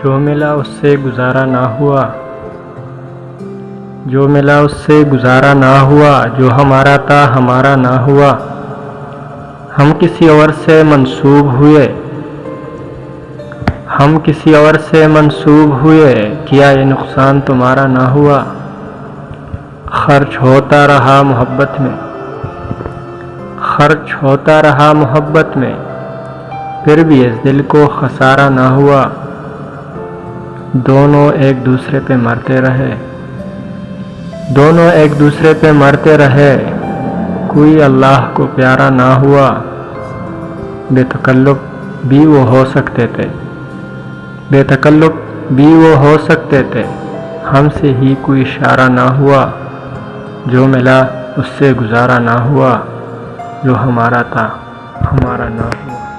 جو ملا اس سے گزارا نہ ہوا، جو ملا اس سے گزارا نہ ہوا، جو ہمارا تھا ہمارا نہ ہوا، ہم کسی اور سے منسوب ہوئے، ہم کسی اور سے منسوب ہوئے، کیا یہ نقصان تمہارا نہ ہوا؟ خرچ ہوتا رہا محبت میں، خرچ ہوتا رہا محبت میں، پھر بھی اس دل کو خسارہ نہ ہوا، دونوں ایک دوسرے پہ مرتے رہے، دونوں ایک دوسرے پہ مرتے رہے، کوئی اللہ کو پیارا نہ ہوا، بے تکلف بھی وہ ہو سکتے تھے، بے تکلف بھی وہ ہو سکتے تھے، ہم سے ہی کوئی اشارہ نہ ہوا، جو ملا اس سے گزارا نہ ہوا، جو ہمارا تھا ہمارا نہ ہوا۔